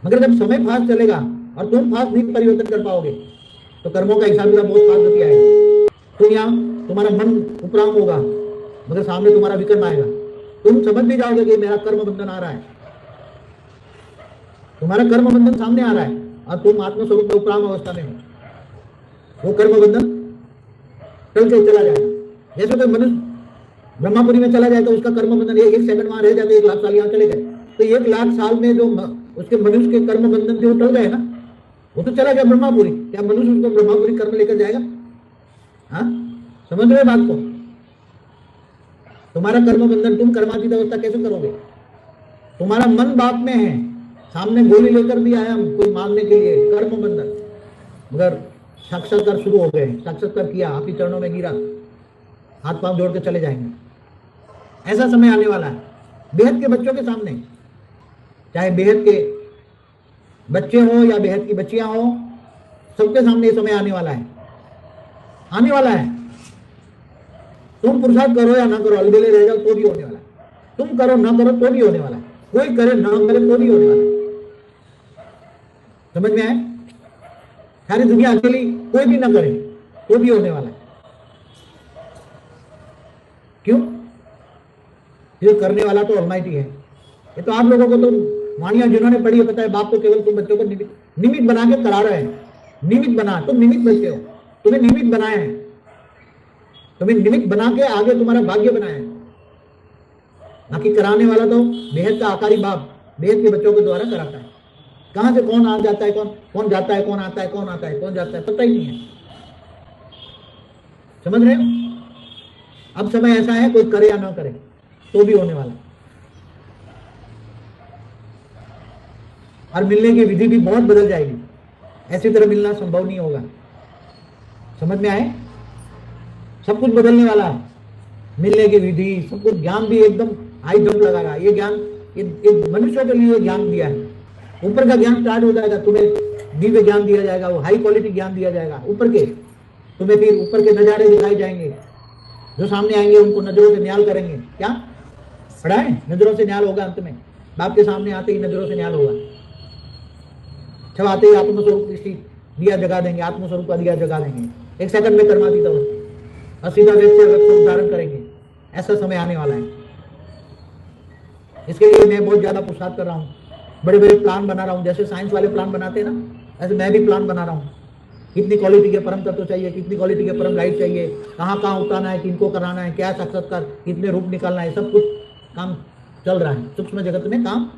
मगर जब समय फास्ट चलेगा और तुम फास्ट नहीं परिवर्तन कर पाओगे तो कर्मों का हिसाब किताब बहुत फास्ट गति आएगा। तुम यहाँ तुम्हारा मन उपराम होगा मगर सामने तुम्हारा विक्रम आएगा। तुम समझ भी जाओगे कि मेरा कर्म बंधन आ रहा है, तुम्हारा कर्म बंधन सामने आ रहा है और तुम आत्मस्वरूप में उपराम अवस्था में हो। वो कर्म बंधन टल के चला जाएगा। जैसे कोई मनुष्य ब्रह्मापुरी में चला जाए तो उसका कर्म बंधन एक सेकंड वहां रह जाते, 1 लाख साल यहाँ चले गए तो 1 लाख साल में जो उसके मनुष्य के कर्म बंधन थे वो टल गए ना, वो तो चला गया ब्रह्मापुरी। क्या मनुष्य उसको ब्रह्मापुरी कर्म लेकर जाएगा? हाँ, समझ रहे बात को? तुम्हारा कर्म बंधन तुम कर्मातीत अवस्था कैसे करोगे? तुम्हारा मन बाप में है, सामने गोली लेकर भी आया कोई मारने के लिए, कर्म बंधन। मगर साक्षात्कार शुरू हो गए, साक्षात्कार किया, आपके चरणों में गिरा, हाथ पांव जोड़ के चले जाएंगे। ऐसा समय आने वाला है बेहद के बच्चों के सामने, चाहे बेहद के बच्चे हो या बेहद की बच्चियां हो, सबके सामने ये समय आने वाला है, आने वाला है। तुम पुरुषार्थ करो या ना करो, अलबेले रह जाओ तो भी होने वाला है। तुम करो ना करो तो भी होने वाला है, कोई करे ना करे तो भी होने वाला है। समझ में आए? सारी दुनिया अकेली कोई भी ना करे तो भी होने वाला है। क्यों? ये करने वाला तो ऑलमाइटी है। ये तो आप लोगों को तो वाणियां जिन्होंने पढ़ी है पता है, बाप तो केवल तुम बच्चों को निमित्त बना के करा रहे हैं। निमित्त बना, तुम निमित्त बच्चे हो, तुम्हें निमित्त बनाए हैं, तुम्हें निमित्त बना के आगे तुम्हारा भाग्य बनाया है। बाकी कराने वाला तो बेहद का आकारी बाप बेहद के बच्चों के द्वारा कराता है। कहां से कौन आ जाता है, कौन जाता है, कौन आता है, कौन आता है, कौन जाता है, पता ही नहीं है। समझ रहे हो? अब समय ऐसा है, कोई करे या ना करे तो भी होने वाला। और मिलने की विधि भी बहुत बदल जाएगी, ऐसी तरह मिलना संभव नहीं होगा। समझ में आए? सब कुछ बदलने वाला है, मिलने की विधि, सब कुछ। ज्ञान भी एकदम हाई जंप लगाएगा। ये ज्ञान ये मनुष्यों के लिए ज्ञान दिया है। ऊपर का ज्ञान स्टार्ट हो जाएगा, तुम्हें दिव्य ज्ञान दिया जाएगा, वो हाई क्वालिटी ज्ञान दिया जाएगा ऊपर के। तुम्हें फिर ऊपर के नजारे दिखाए जाएंगे, जो सामने आएंगे उनको नजरों से न्याल करेंगे। क्या पढ़ा है? नजरों से न्याल होगा। अंत में बाप के सामने आते ही नजरों से न्याल होगा। जब आते ही आत्मस्वरूप की दिया जगा देंगे, आत्मस्वरूप का दिया जगा देंगे, 1 सेकंड में कर्मातीत अवस्था, और सीधा व्यक्ति धारण करेंगे। ऐसा समय आने वाला है। इसके लिए मैं बहुत ज्यादा पुरुषार्थ कर रहा हूँ, बड़े बड़े प्लान बना रहा हूँ। जैसे साइंस वाले प्लान बनाते हैं ना, ऐसे मैं भी प्लान बना रहा हूँ। कितनी क्वालिटी के परम तत्व चाहिए, कितनी क्वालिटी के परम लाइट चाहिए, कहाँ कहाँ उतारना है, किनको कराना है, क्या साक्षात्कार, कितने रूप निकालना है, सब कुछ काम चल रहा है। सूक्ष्म जगत में काम